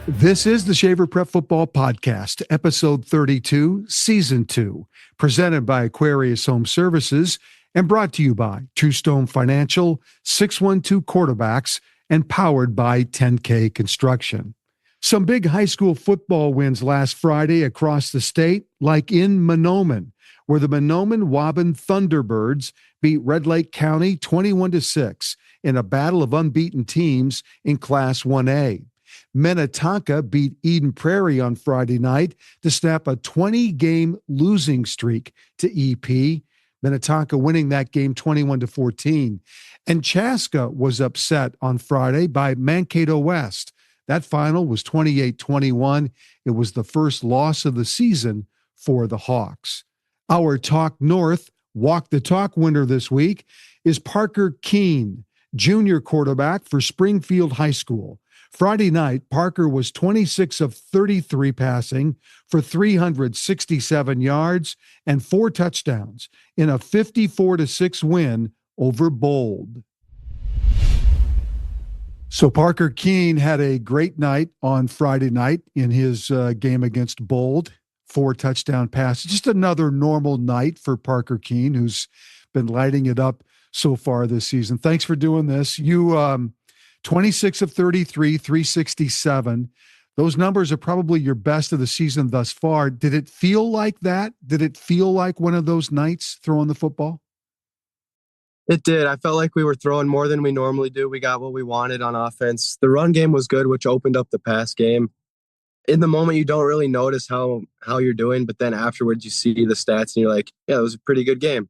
This is the Shaver Prep Football Podcast, episode 32, season 2, presented by Aquarius Home Services and brought to you by True Stone Financial, 612 Quarterbacks, and powered by 10K Construction. Some big high school football wins last Friday across the state, like in Mahnomen, where the Mahnomen-Waban Thunderbirds beat Red Lake County 21-6 in a battle of unbeaten teams in Class 1A. Minnetonka beat Eden Prairie on Friday night to snap a 20-game losing streak to EP. Minnetonka winning that game 21-14. And Chaska was upset on Friday by Mankato West. That final was 28-21. It was the first loss of the season for the Hawks. Our Talk North Walk the Talk winner this week is Parker Kuehn, junior quarterback for Springfield High School. Friday night, Parker was 26 of 33 passing for 367 yards and 4 touchdowns in a 54-6 win over Bold. So Parker Kuehn had a great night on Friday night in his game against Bold. 4 touchdown passes. Just another normal night for Parker Kuehn, who's been lighting it up so far this season. Thanks for doing this. You 26 of 33, 367. Those numbers are probably your best of the season thus far. Did it feel like that? Did it feel like one of those nights throwing the football? It did. I felt like we were throwing more than we normally do. We got what we wanted on offense. The run game was good, which opened up the pass game. In the moment, you don't really notice how you're doing, but then afterwards you see the stats and you're like, yeah, it was a pretty good game.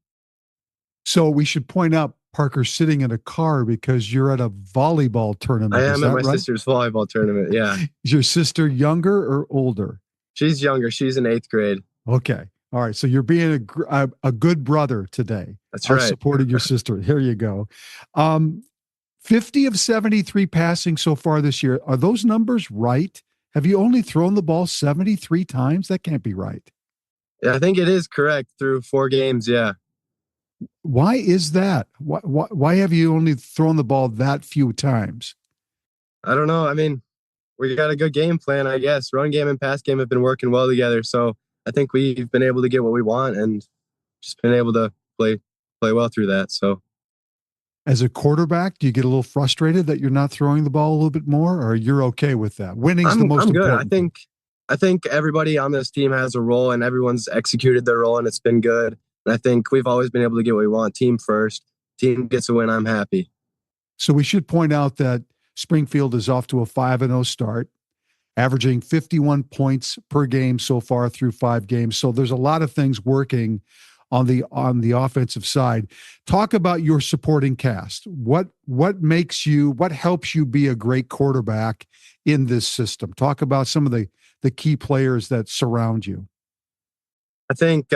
So we should point out Parker's sitting in a car because you're at a volleyball tournament. I am at my sister's volleyball tournament, yeah. Is your sister younger or older? She's younger. She's in 8th grade. Okay. All right. So you're being a good brother today. That's right. Supporting your sister. Here you go. 50 of 73 passing so far this year. Are those numbers right? Have you only thrown the ball 73 times? That can't be right. Yeah, I think it is correct through 4 games, yeah. Why is that? Why have you only thrown the ball that few times? I don't know. I mean, we got a good game plan, I guess. Run game and pass game have been working well together. So I think we've been able to get what we want and just been able to play well through that. So, as a quarterback, do you get a little frustrated that you're not throwing the ball a little bit more, or you're okay with that? Winning's the most important. I'm good. I think everybody on this team has a role and everyone's executed their role and it's been good. And I think we've always been able to get what we want. Team first. Team gets a win. I'm happy. So we should point out that Springfield is off to a 5-0 start, averaging 51 points per game so far through 5 games. So there's a lot of things working on the offensive side. Talk about your supporting cast. What helps you be a great quarterback in this system? Talk about some of the key players that surround you. I think,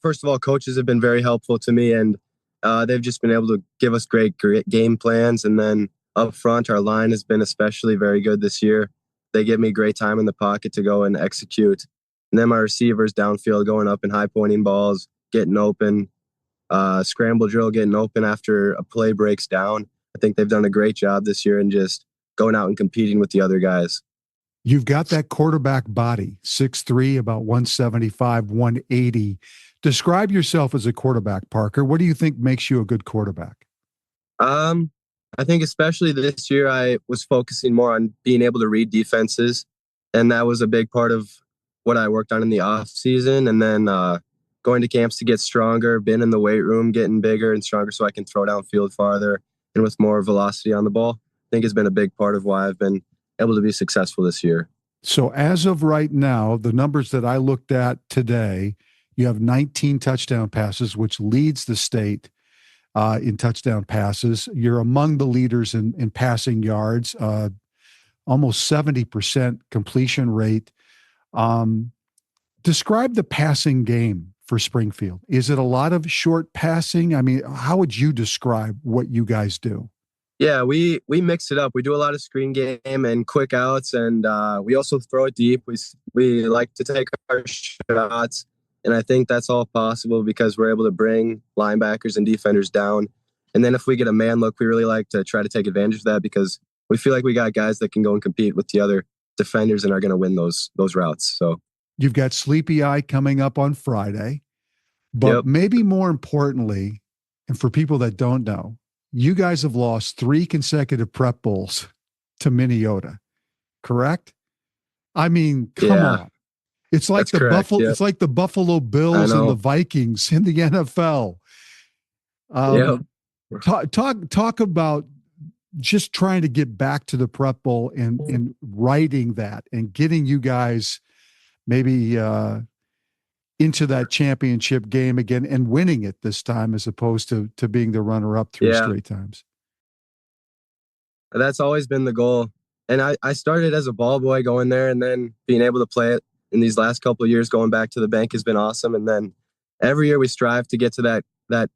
first of all, coaches have been very helpful to me, and they've just been able to give us great game plans. And then up front, our line has been especially very good this year. They give me great time in the pocket to go and execute. And then my receivers downfield going up and high pointing balls, getting open, scramble drill, getting open after a play breaks down. I think they've done a great job this year and just going out and competing with the other guys. You've got that quarterback body, 6'3", about 175, 180. Describe yourself as a quarterback, Parker. What do you think makes you a good quarterback? I think especially this year, I was focusing more on being able to read defenses. And that was a big part of what I worked on in the off season. And then going to camps to get stronger, been in the weight room, getting bigger and stronger so I can throw downfield farther and with more velocity on the ball. I think has been a big part of why I've been able to be successful this year. So as of right now, the numbers that I looked at today, you have 19 touchdown passes, which leads the state in touchdown passes. You're among the leaders in passing yards, almost 70% completion rate. Describe the passing game for Springfield. Is it a lot of short passing? I mean, how would you describe what you guys do? Yeah, we mix it up. We do a lot of screen game and quick outs, and we also throw it deep. We like to take our shots, and I think that's all possible because we're able to bring linebackers and defenders down. And then if we get a man look, we really like to try to take advantage of that because we feel like we got guys that can go and compete with the other defenders and are going to win those routes. So you've got Sleepy Eye coming up on Friday, but maybe more importantly, and for people that don't know, you guys have lost 3 consecutive prep bowls to Minnesota, correct? I mean, come on. It's like it's like the Buffalo Bills and the Vikings in the NFL. Talk about just trying to get back to the prep bowl and writing that and getting you guys maybe into that championship game again and winning it this time as opposed to being the runner-up 3 straight times. That's always been the goal. And I started as a ball boy going there, and then being able to play it in these last couple of years going back to the bank has been awesome. And then every year we strive to get to that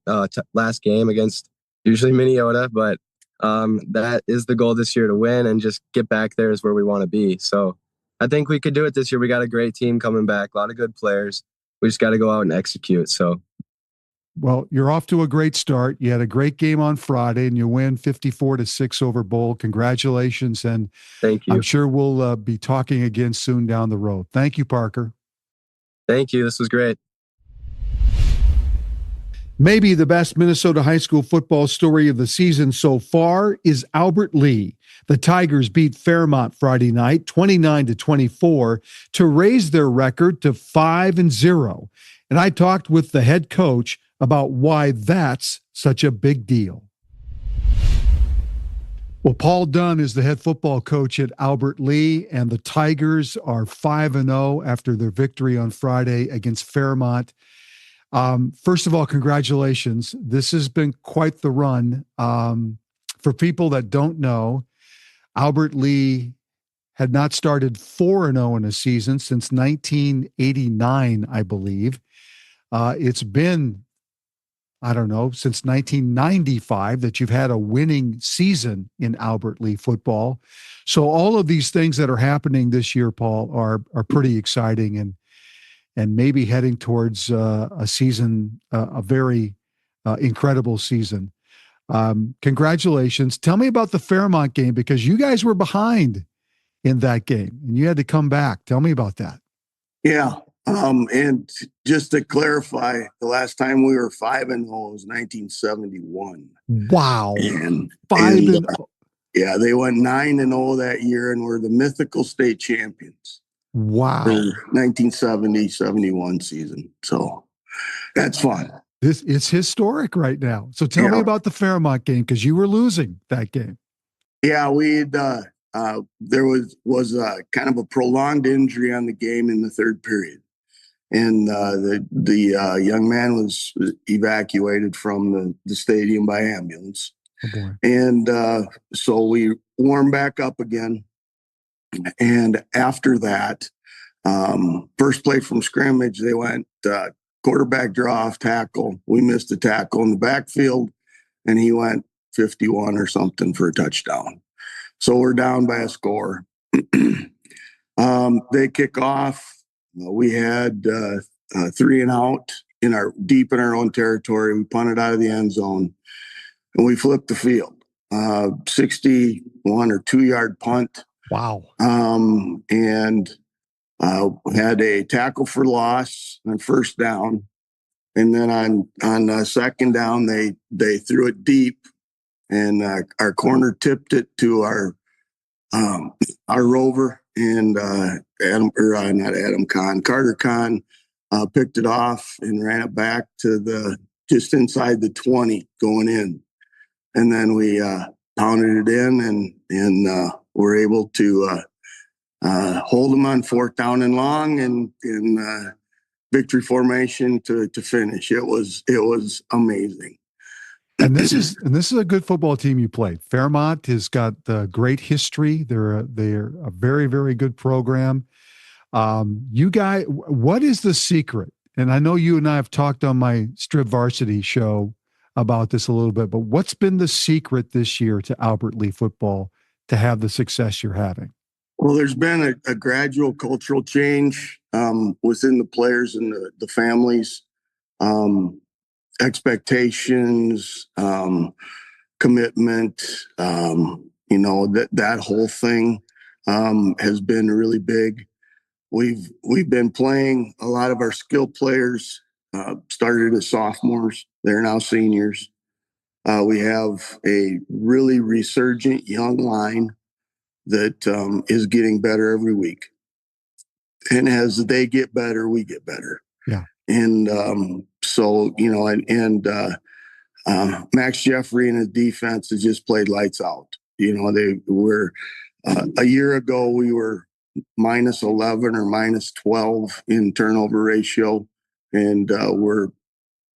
last game against usually Minnesota, but that is the goal this year, to win and just get back there is where we want to be. So I think we could do it this year. We got a great team coming back, a lot of good players. We just got to go out and execute. So, well, you're off to a great start. You had a great game on Friday, and you win 54-6 over Bowl. Congratulations, and thank you. I'm sure we'll be talking again soon down the road. Thank you, Parker. Thank you. This was great. Maybe the best Minnesota high school football story of the season so far is Albert Lee. The Tigers beat Fairmont Friday night, 29-24, to raise their record to 5-0. And I talked with the head coach about why that's such a big deal. Well, Paul Dunn is the head football coach at Albert Lee, and the Tigers are 5-0 after their victory on Friday against Fairmont. First of all, congratulations. This has been quite the run. For people that don't know, Albert Lee had not started 4-0 in a season since 1989, I believe. It's been, I don't know, since 1995 that you've had a winning season in Albert Lee football. So all of these things that are happening this year, Paul, are pretty exciting and maybe heading towards a season, a very incredible season. Congratulations. Tell me about the Fairmont game, because you guys were behind in that game and you had to come back. Tell me about that. Yeah. And just to clarify, the last time we were 5-0 was 1971. Wow. And 5-0. Yeah, they went 9-0 that year and were the mythical state champions. Wow. For 1970-71 season. So that's fun. It's historic right now. So tell me about the Fairmont game, because you were losing that game. Yeah, there was kind of a prolonged injury on the game in the third period. And the young man was evacuated from the stadium by ambulance. Oh boy. And so we warmed back up again. And after that, first play from scrimmage, they went quarterback draw off tackle. We missed a tackle in the backfield, and he went 51 or something for a touchdown. So we're down by a score. They kick off. We had 3 and out deep in our own territory. We punted out of the end zone, and we flipped the field. 61 or 2-yard punt. Wow. And had a tackle for loss on first down. And then on second down, they threw it deep, and our corner tipped it to our rover, and Carter Kahn picked it off and ran it back to just inside the 20 going in. And then we pounded it in and were able to hold them on 4th down and long and victory formation to finish. It was amazing. And this is a good football team you played. Fairmont has got great history. They're a very, very good program. You guys, what is the secret? And I know you and I have talked on my Strip Varsity show about this a little bit, but what's been the secret this year to Albert Lee football to have the success you're having? Well, there's been a gradual cultural change within the players and the families, expectations, commitment, that whole thing. has been really big. We've been playing a lot of our skilled players, started as sophomores. They're now seniors. We have a really resurgent young line that is getting better every week. And as they get better, we get better. Yeah. And so, Max Jeffrey and his defense has just played lights out. They were a year ago, we were minus 11 or minus 12 in turnover ratio. And we're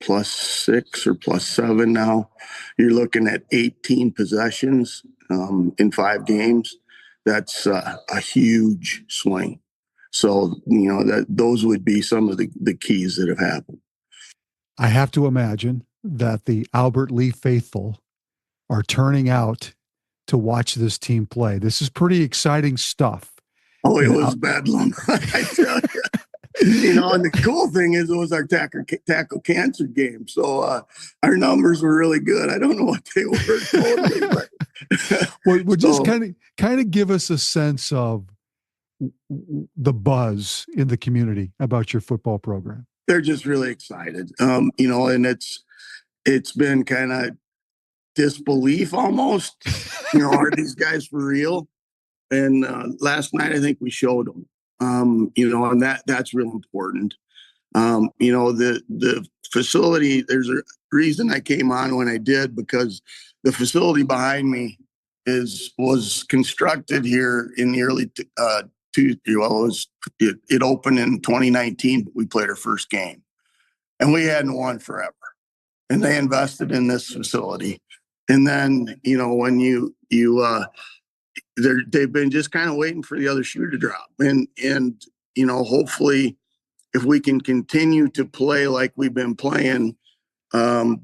plus 6 or plus 7 now. You're looking at 18 possessions in 5 games. That's a huge swing. So, those would be some of the keys that have happened. I have to imagine that the Albert Lee faithful are turning out to watch this team play. This is pretty exciting stuff. Oh, it was bedlam. I tell you. And the cool thing is it was our tackle cancer game. So our numbers were really good. I don't know what they were totally, but well, just kind of give us a sense of the buzz in the community about your football program. They're just really excited. And it's been kind of disbelief almost. Are these guys for real? And last night I think we showed them. And that's real important. The facility, there's a reason I came on when I did, because the facility behind me was constructed here in the early it opened in 2019, but we played our first game and we hadn't won forever. And they invested in this facility. And then, when they've been just kind of waiting for the other shoe to drop. And hopefully if we can continue to play like we've been playing, I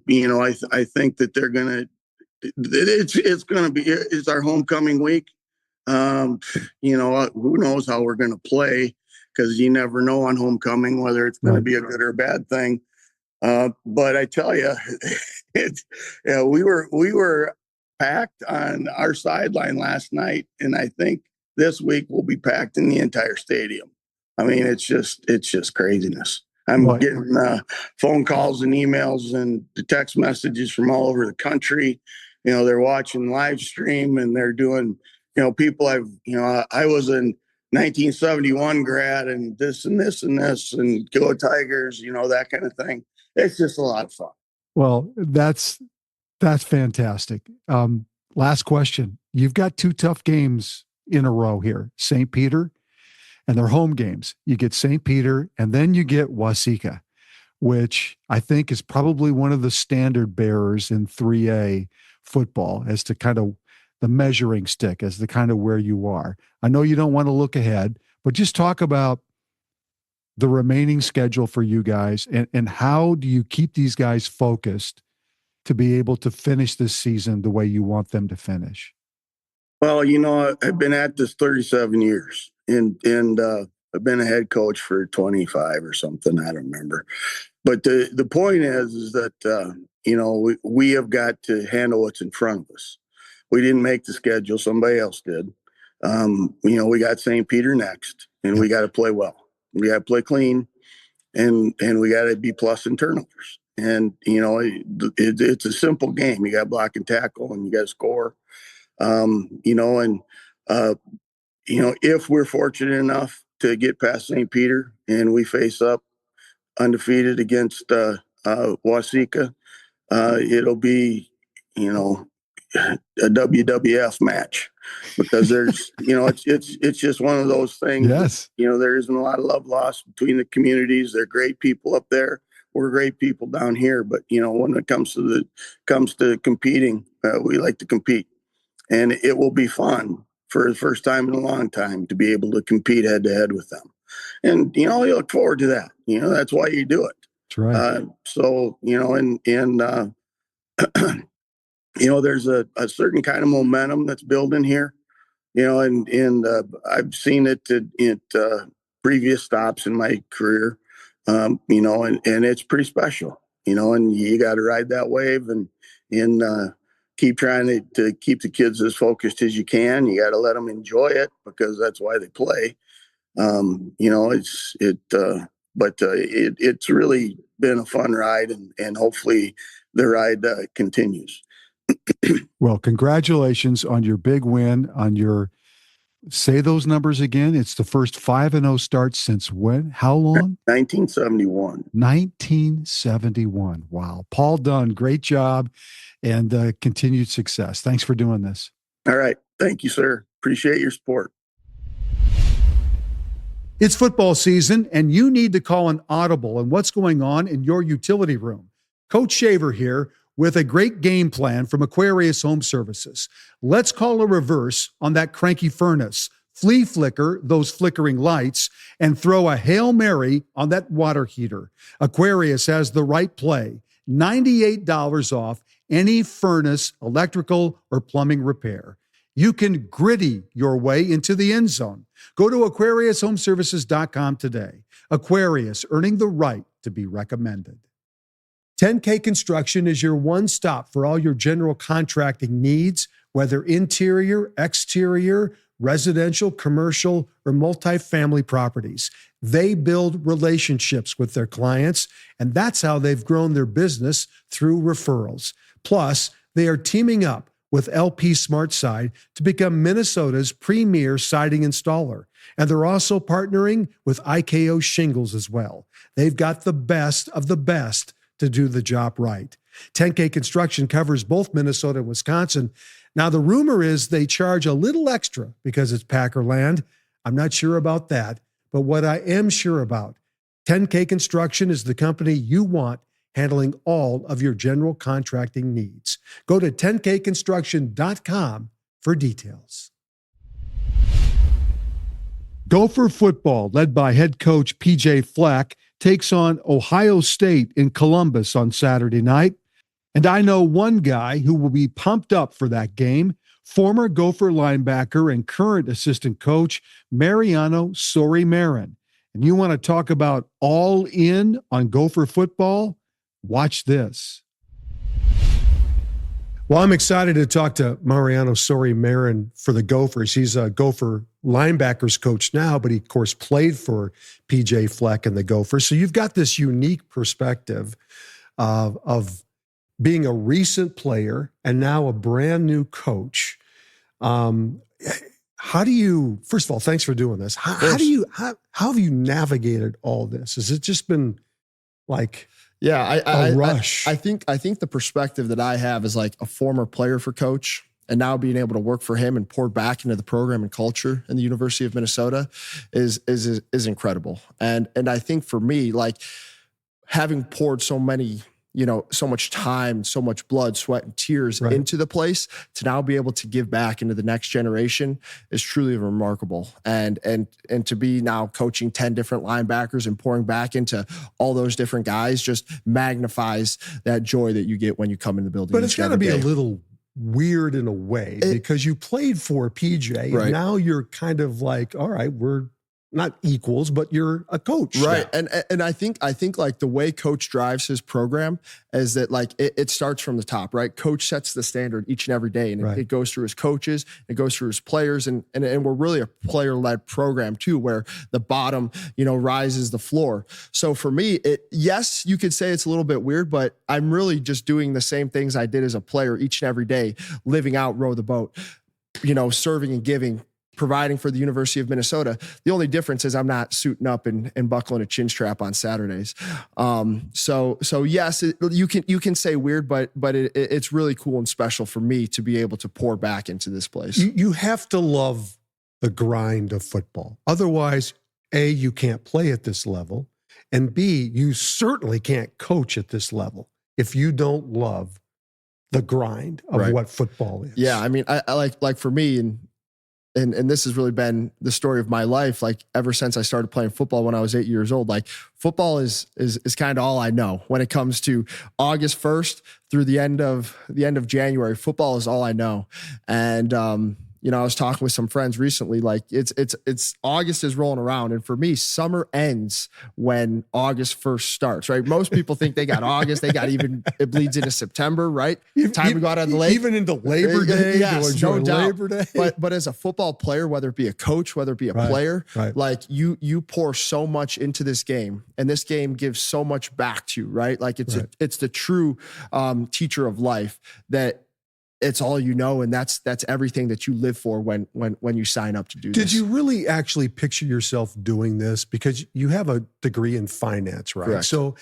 think that they're going to, it's our homecoming week. Who knows how we're going to play, because you never know on homecoming whether it's going to be a good or a bad thing. But I tell you, we were packed on our sideline last night, and I think this week we'll be packed in the entire stadium. I mean, it's just craziness. I'm getting phone calls and emails and the text messages from all over the country. They're watching live stream and they're doing, people I was in 1971 grad and this and this and this and go Tigers, that kind of thing. It's just a lot of fun. Well, that's fantastic. Last question. You've got 2 tough games in a row here, St. Peter, and they're home games. You get St. Peter and then you get Waseca, which I think is probably one of the standard bearers in 3A football as to kind of the measuring stick, as the kind of where you are. I know you don't want to look ahead, but just talk about the remaining schedule for you guys and how do you keep these guys focused to be able to finish this season the way you want them to finish? Well, I've been at this 37 years and I've been a head coach for 25 or something. I don't remember. But the point is that, we have got to handle what's in front of us. We didn't make the schedule. Somebody else did. We got St. Peter next, and we got to play well. We got to play clean, and we got to be plus in turnovers. And, it's a simple game. You got to block and tackle, and you got to score. If we're fortunate enough to get past St. Peter and we face up undefeated against Waseca, it'll be, a WWF match, because there's, it's just one of those things. Yes. That, there isn't a lot of love lost between the communities. They're great people up there. We're great people down here. But, when it comes to competing, we like to compete, and it will be fun for the first time in a long time to be able to compete head to head with them. And, you look forward to that. That's why you do it. That's right. There's a certain kind of momentum that's building here, and I've seen it at previous stops in my career, and it's pretty special, and you got to ride that wave and keep trying to keep the kids as focused as you can. You got to let them enjoy it because that's why they play. It's really been a fun ride, and hopefully the ride continues. Well, congratulations on your big win, on your, say those numbers again. It's the first 5-0 start since when? How long? 1971. 1971. Wow. Paul Dunn, great job and continued success. Thanks for doing this. All right. Thank you, sir. Appreciate your support. It's football season, and you need to call an audible on what's going on in your utility room. Coach Shaver here with a great game plan from Aquarius Home Services. Let's call a reverse on that cranky furnace, flea flicker those flickering lights, and throw a Hail Mary on that water heater. Aquarius has the right play. $98 off any furnace, electrical, or plumbing repair. You can gritty your way into the end zone. Go to AquariusHomeservices.com today. Aquarius, earning the right to be recommended. 10K Construction is your one stop for all your general contracting needs, whether interior, exterior, residential, commercial, or multifamily properties. They build relationships with their clients, and that's how they've grown their business through referrals. Plus, they are teaming up with LP SmartSide to become Minnesota's premier siding installer. And they're also partnering with IKO Shingles as well. They've got the best of the best to do the job right. 10K Construction covers both Minnesota and Wisconsin. Now, the rumor is they charge a little extra because it's Packer land. I'm not sure about that, but what I am sure about, 10K Construction is the company you want handling all of your general contracting needs. Go to 10kconstruction.com for details. Gopher football, led by head coach PJ Fleck, takes on Ohio State in Columbus on Saturday night. And I know one guy who will be pumped up for that game, former Gopher linebacker and current assistant coach Mariano Sori-Marin. And you want to talk about all in on Gopher football? Watch this. Well, I'm excited to talk to Mariano Sori-Marin for the Gophers. He's a Gopher linebackers coach now, but he, of course, played for PJ Fleck and the Gophers. So you've got this unique perspective of being a recent player and now a brand new coach. How do you, first of all, thanks for doing this. How have you navigated all this? Has it just been like a rush? I think the perspective that I have is like a former player for coach, and now being able to work for him and pour back into the program and culture in the University of Minnesota is incredible. And I think for me, like having poured so much time, so much blood, sweat, and tears into the place, to now be able to give back into the next generation is truly remarkable. And to be now coaching 10 different linebackers and pouring back into all those different guys just magnifies that joy that you get when you come in the building. But it's got to be a little weird in a way because you played for PJ and now you're kind of like, all right, we're not equals, but you're a coach. Right. Now. And I think like the way coach drives his program is that like it starts from the top, right? Coach sets the standard each and every day, and it goes through his coaches, it goes through his players, and we're really a player-led program too, where the bottom, rises the floor. So for me, yes, you could say it's a little bit weird, but I'm really just doing the same things I did as a player each and every day, living out Row the Boat, serving and giving, providing for the University of Minnesota. The only difference is I'm not suiting up and buckling a chin strap on Saturdays. So yes, you can say weird, but it's really cool and special for me to be able to pour back into this place. You have to love the grind of football. Otherwise, A, you can't play at this level, and B, you certainly can't coach at this level if you don't love the grind of what football is. Yeah, I mean, I like for me, and this has really been the story of my life. Like ever since I started playing football when I was 8 years old, like football is kind of all I know when it comes to August 1st through the end of January. Football is all I know. And I was talking with some friends recently, like it's August is rolling around. And for me, summer ends when August 1st starts, right? Most people think they got August, it bleeds into September, right? Time to go out on the lake. Even into Labor Day. Yes, no doubt. Labor Day. But as a football player, whether it be a coach, whether it be a player, like you pour so much into this game, and this game gives so much back to you, right? Like it's the true teacher of life, that it's all you know, and that's everything that you live for when you sign up to do this. Did you really actually picture yourself doing this? Because you have a degree in finance, right? Correct. So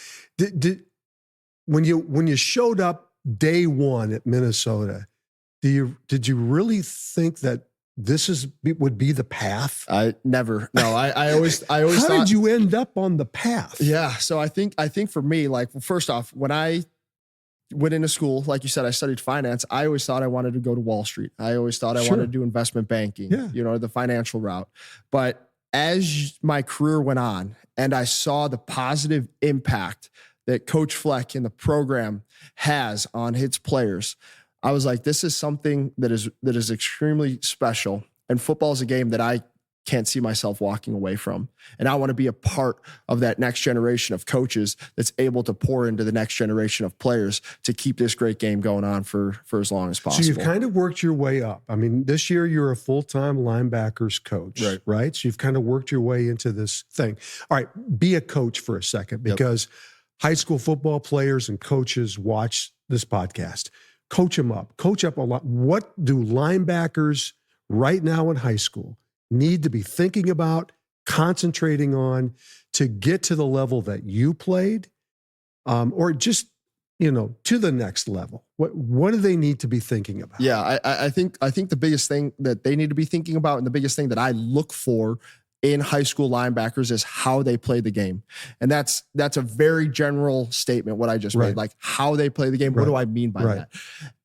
when you showed up day one at Minnesota, did you really think that this would be the path? I never. No, I always How thought, did you end up on the path? Yeah. So I think for me, like, first off, when I went into school, like you said, I studied finance. I always thought I wanted to go to Wall Street. I always thought I wanted to do investment banking, the financial route. But as my career went on and I saw the positive impact that Coach Fleck and the program has on his players, I was like, this is something that is extremely special. And football is a game that I can't see myself walking away from. And I want to be a part of that next generation of coaches that's able to pour into the next generation of players to keep this great game going on for as long as possible. So you've kind of worked your way up. I mean, this year you're a full-time linebackers coach, right? So you've kind of worked your way into this thing. All right, be a coach for a second, because high school football players and coaches watch this podcast. Coach them up. Coach up a lot. What do linebackers right now in high school need to be thinking about, concentrating on to get to the level that you played, or just, to the next level? What do they need to be thinking about? Yeah, I think the biggest thing that they need to be thinking about, and the biggest thing that I look for in high school linebackers, is how they play the game. And that's a very general statement, what I just made, like how they play the game. What do I mean by that?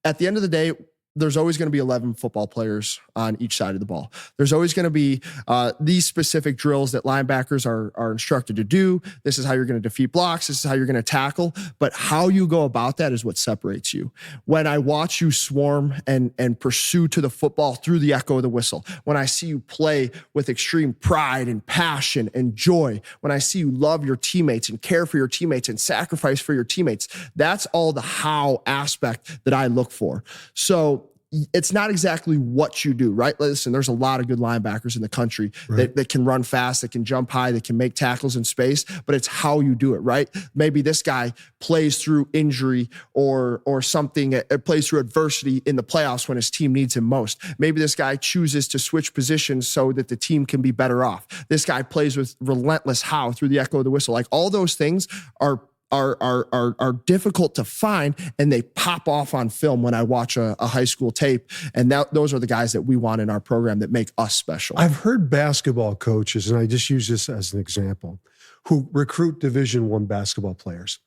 At the end of the day, there's always going to be 11 football players on each side of the ball. There's always going to be these specific drills that linebackers are instructed to do. This is how you're going to defeat blocks. This is how you're going to tackle. But how you go about that is what separates you. When I watch you swarm and pursue to the football through the echo of the whistle, when I see you play with extreme pride and passion and joy, when I see you love your teammates and care for your teammates and sacrifice for your teammates, that's all the how aspect that I look for. So it's not exactly what you do, right? Listen, there's a lot of good linebackers in the country that can run fast, that can jump high, that can make tackles in space, but it's how you do it, right? Maybe this guy plays through injury or something, plays through adversity in the playoffs when his team needs him most. Maybe this guy chooses to switch positions so that the team can be better off. This guy plays with relentless how through the echo of the whistle. Like, all those things are difficult to find, and they pop off on film when I watch a high school tape. And those are the guys that we want in our program that make us special. I've heard basketball coaches, and I just use this as an example, who recruit Division I basketball players.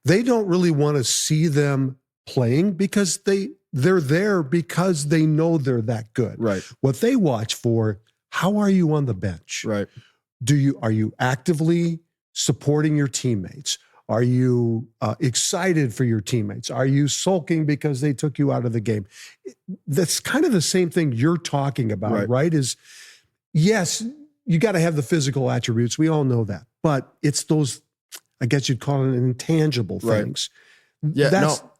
They don't really want to see them playing because they're there because they know they're that good. Right. What they watch for, how are you on the bench? Right. Are you actively supporting your teammates? Are you excited for your teammates? Are you sulking because they took you out of the game? That's kind of the same thing you're talking about, right? Is, yes, you got to have the physical attributes. We all know that. But it's those, I guess you'd call it intangible things. Yeah,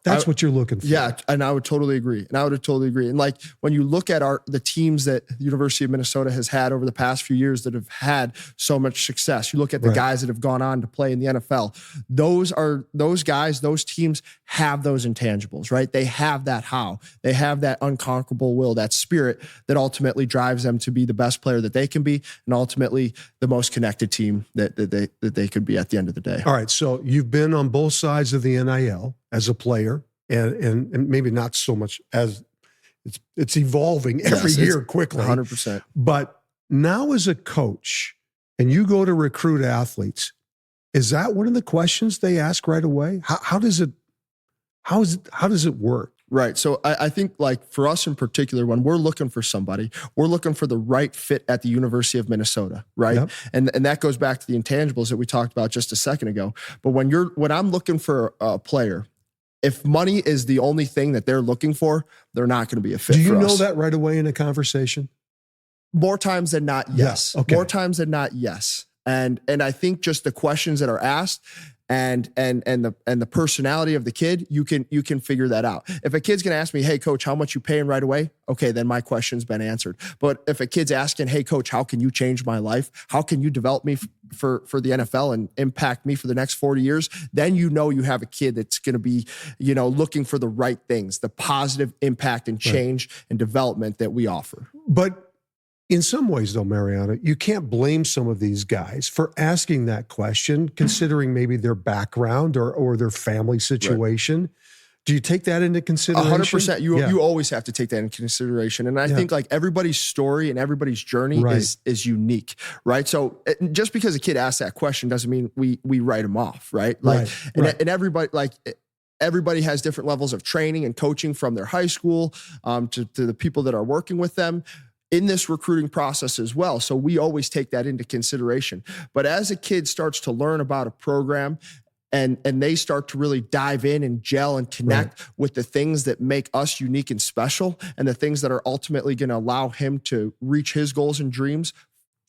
that's what you're looking for. Yeah, and I would totally agree. And like, when you look at the teams that the University of Minnesota has had over the past few years that have had so much success, you look at the guys that have gone on to play in the NFL. Those guys, those teams have those intangibles, right? They have that how. They have that unconquerable will, that spirit that ultimately drives them to be the best player that they can be, and ultimately the most connected team that they could be at the end of the day. All right, so you've been on both sides of the NIL as a player, and maybe not so much as it's evolving every year quickly. 100%. But now as a coach, and you go to recruit athletes, is that one of the questions they ask right away? How does it work? Right. So I think, like, for us in particular, when we're looking for somebody, we're looking for the right fit at the University of Minnesota, right? Yep. And that goes back to the intangibles that we talked about just a second ago. But when I'm looking for a player, if money is the only thing that they're looking for, they're not going to be a fit. Do you for know us. that right away in a conversation? More times than not, yes. Okay. More times than not, yes. And I think just the questions that are asked and the personality of the kid, you can figure that out. If a kid's going to ask me, "Hey coach, how much you paying right away?" Okay, then my question's been answered. But if a kid's asking, "Hey coach, how can you change my life? How can you develop me for the NFL and impact me for the next 40 years?" Then you have a kid that's going to be, looking for the right things, the positive impact and change and development that we offer. But in some ways, though, Mariano, you can't blame some of these guys for asking that question, considering maybe their background or their family situation. Right. Do you take that into consideration? 100%. You always have to take that into consideration. And I think like everybody's story and everybody's journey is unique, right? So just because a kid asks that question doesn't mean we write them off, right? Like, and everybody, like, everybody has different levels of training and coaching from their high school to the people that are working with them in this recruiting process as well. So we always take that into consideration. But as a kid starts to learn about a program and they start to really dive in and gel and connect with the things that make us unique and special and the things that are ultimately going to allow him to reach his goals and dreams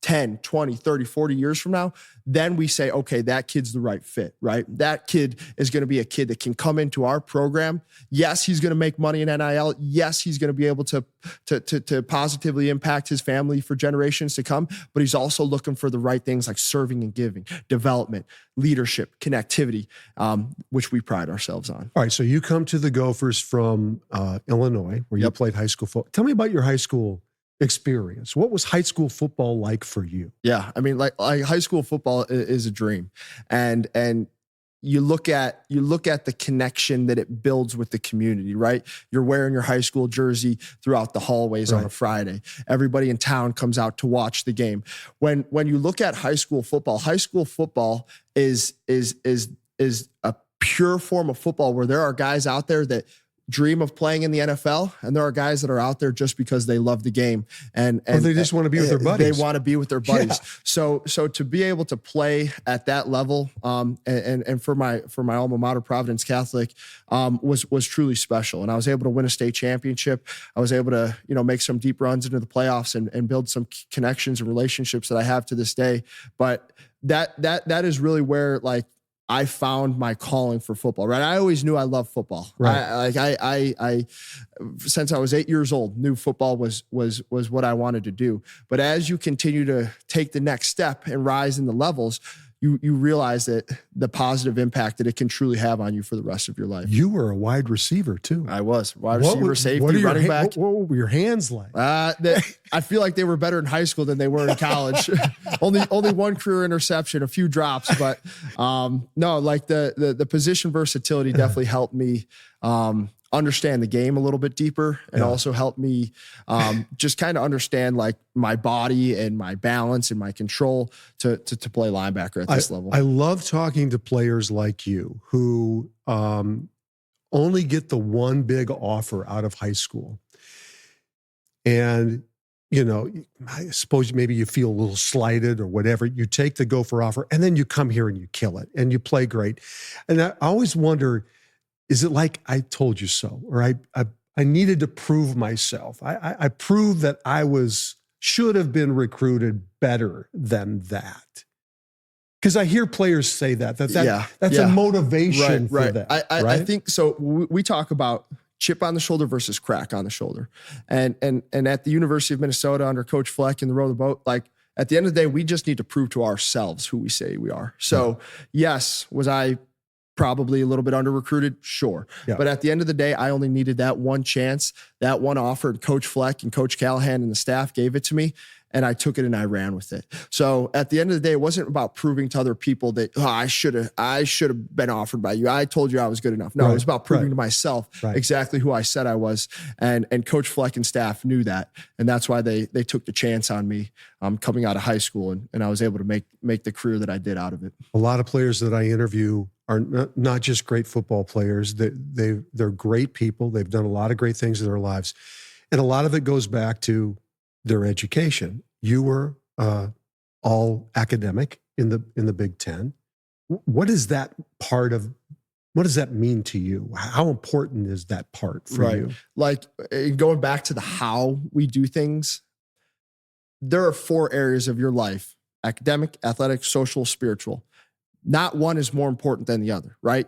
10, 20, 30, 40 years from now, then we say, okay, that kid's the right fit, right? That kid is going to be a kid that can come into our program. Yes, he's going to make money in NIL. Yes, he's going to be able to positively impact his family for generations to come, but he's also looking for the right things like serving and giving, development, leadership, connectivity, which we pride ourselves on. All right, so you come to the Gophers from Illinois, where you played high school football. Tell me about your high school experience. What was high school football like for you? Yeah, I mean, like high school football is a dream, and you look at the connection that it builds with the community, right? You're wearing your high school jersey throughout the hallways on a Friday. Everybody in town comes out to watch the game. When you look at high school football is a pure form of football where there are guys out there that dream of playing in the NFL, and there are guys that are out there just because they love the game and they just want to be with their buddies. They want to be with their buddies. Yeah. So to be able to play at that level, and for my alma mater, Providence Catholic, was truly special. And I was able to win a state championship. I was able to make some deep runs into the playoffs and build some connections and relationships that I have to this day. But that is really where I found my calling for football, right? I always knew I loved football. Right. I since I was 8 years old, knew football was what I wanted to do. But as you continue to take the next step and rise in the levels, you realize that the positive impact that it can truly have on you for the rest of your life. You were a wide receiver too. I was wide receiver, safety, running back. What were your hands like? I feel like they were better in high school than they were in college. only one career interception, a few drops, but no, like the position versatility definitely helped me understand the game a little bit deeper, and also helped me just kind of understand like my body and my balance and my control to play linebacker at this level. I love talking to players like you who only get the one big offer out of high school. And, I suppose maybe you feel a little slighted or whatever. You take the Gopher offer and then you come here and you kill it and you play great. And I always wonder, is it like I told you so, or I needed to prove myself? I proved that I should have been recruited better than that. Because I hear players say that's a motivation for them. I think so. We talk about chip on the shoulder versus crack on the shoulder, and at the University of Minnesota under Coach Fleck in the row of the boat, like at the end of the day, we just need to prove to ourselves who we say we are. So yes, was I probably a little bit under-recruited? Sure. Yeah. But at the end of the day, I only needed that one chance, that one offer, and Coach Fleck and Coach Callahan and the staff gave it to me, and I took it and I ran with it. So at the end of the day, it wasn't about proving to other people that I should have been offered by you. I told you I was good enough. No, it was about proving to myself exactly who I said I was. And Coach Fleck and staff knew that. And that's why they took the chance on me coming out of high school. And I was able to make the career that I did out of it. A lot of players that I interview are not just great football players. They're great people. They've done a lot of great things in their lives. And a lot of it goes back to their education. You were all academic in the Big Ten. What is that part of What does that mean to you? How important is that part for you? Like going back to the how we do things, there are 4 areas of your life: academic, athletic, social, spiritual. Not one is more important than the other, right?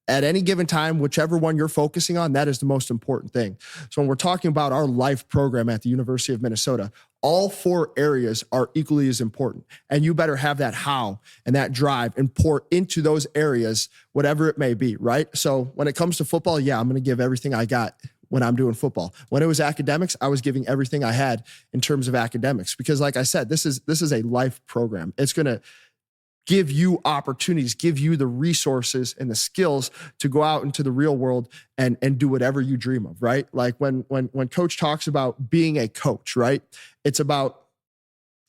At any given time, whichever one you're focusing on, that is the most important thing. So when we're talking about our life program at the University of Minnesota, all 4 areas are equally as important. And you better have that how and that drive and pour into those areas, whatever it may be, right? So when it comes to football, yeah, I'm going to give everything I got when I'm doing football. When it was academics, I was giving everything I had in terms of academics, because like I said, this is a life program. It's going to give you opportunities, give you the resources and the skills to go out into the real world and do whatever you dream of, right? Like when coach talks about being a coach, right? It's about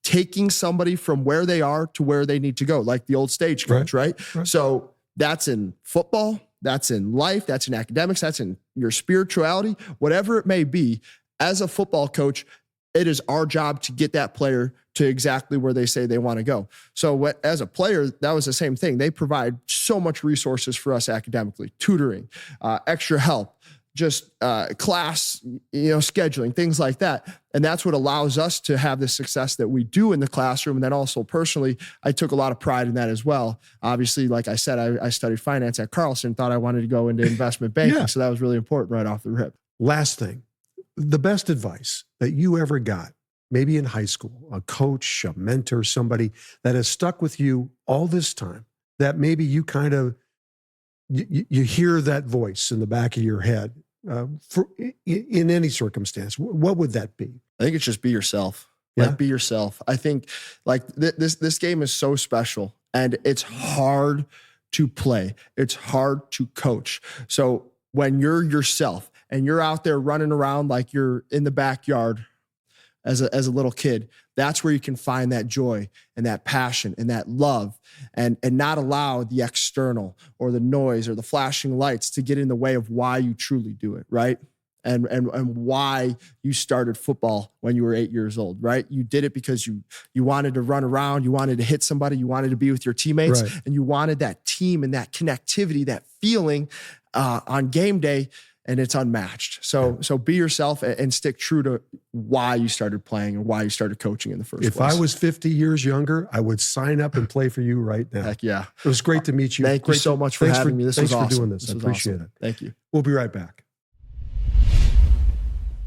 taking somebody from where they are to where they need to go, like the old stagecoach, right? So that's in football, that's in life, that's in academics, that's in your spirituality, whatever it may be. As a football coach, it is our job to get that player to exactly where they say they want to go. So as a player, that was the same thing. They provide so much resources for us academically, tutoring, extra help, just class, scheduling, things like that. And that's what allows us to have the success that we do in the classroom. And then also personally, I took a lot of pride in that as well. Obviously, like I said, I studied finance at Carlson, thought I wanted to go into investment banking. Yeah. So that was really important right off the rip. Last thing, the best advice that you ever got, maybe in high school, a coach, a mentor, somebody that has stuck with you all this time, that maybe you kind of, you hear that voice in the back of your head in any circumstance, what would that be? I think it's just be yourself. Yeah. Like be yourself. I think like this game is so special and it's hard to play. It's hard to coach. So when you're yourself and you're out there running around like you're in the backyard as a little kid, that's where you can find that joy and that passion and that love, and not allow the external or the noise or the flashing lights to get in the way of why you truly do it, right? And why you started football when you were 8 years old, right? You did it because you wanted to run around, you wanted to hit somebody, you wanted to be with your teammates, right, and you wanted that team and that connectivity, that feeling on game day. And it's unmatched. So be yourself and stick true to why you started playing and why you started coaching in the first place. If I was 50 years younger, I would sign up and play for you right now. Heck yeah. It was great to meet you. Thank you so much for having me. This was awesome. Thanks for doing this. I appreciate it. Thank you. We'll be right back.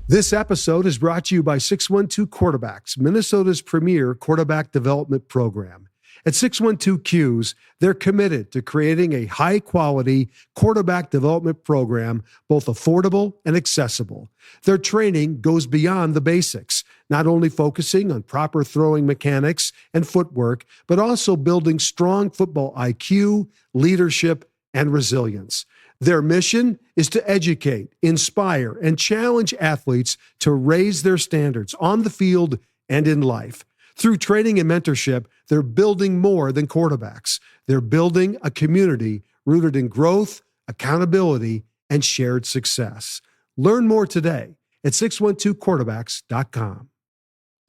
This episode is brought to you by 612 Quarterbacks, Minnesota's premier quarterback development program. At 612 Qs, they're committed to creating a high-quality quarterback development program, both affordable and accessible. Their training goes beyond the basics, not only focusing on proper throwing mechanics and footwork, but also building strong football IQ, leadership, and resilience. Their mission is to educate, inspire, and challenge athletes to raise their standards on the field and in life. Through training and mentorship, they're building more than quarterbacks. They're building a community rooted in growth, accountability, and shared success. Learn more today at 612quarterbacks.com.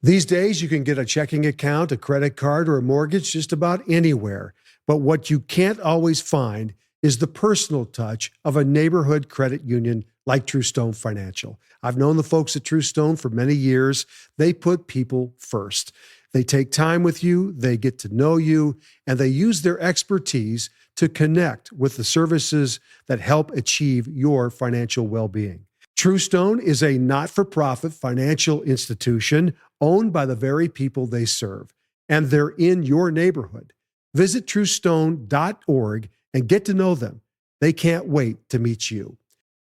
These days, you can get a checking account, a credit card, or a mortgage just about anywhere. But what you can't always find is the personal touch of a neighborhood credit union like True Stone Financial. I've known the folks at True Stone for many years. They put people first. They take time with you, they get to know you, and they use their expertise to connect with the services that help achieve your financial well-being. True Stone is a not-for-profit financial institution owned by the very people they serve, and they're in your neighborhood. Visit truestone.org and get to know them. They can't wait to meet you.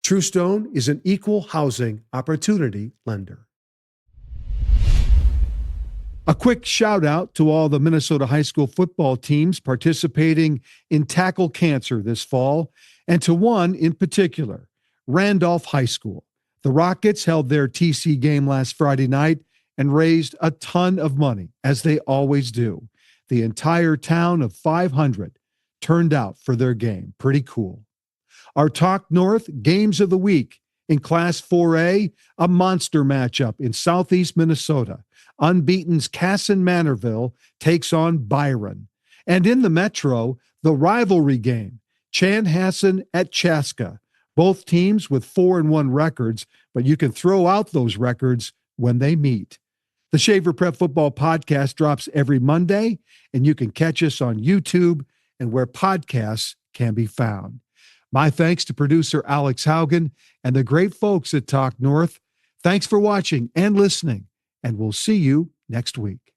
True Stone is an equal housing opportunity lender. A quick shout out to all the Minnesota high school football teams participating in Tackle Cancer this fall, and to one in particular, Randolph High School. The Rockets held their TC game last Friday night and raised a ton of money, as they always do. The entire town of 500 turned out for their game. Pretty cool. Our Talk North Games of the Week. In Class 4A, a monster matchup in Southeast Minnesota. Unbeaten's Casson Manorville takes on Byron. And in the Metro, the rivalry game. Chanhassen at Chaska. Both teams with 4-1 records, but you can throw out those records when they meet. The Shaver Prep Football Podcast drops every Monday, and you can catch us on YouTube and where podcasts can be found. My thanks to producer Alex Haugen and the great folks at Talk North. Thanks for watching and listening, and we'll see you next week.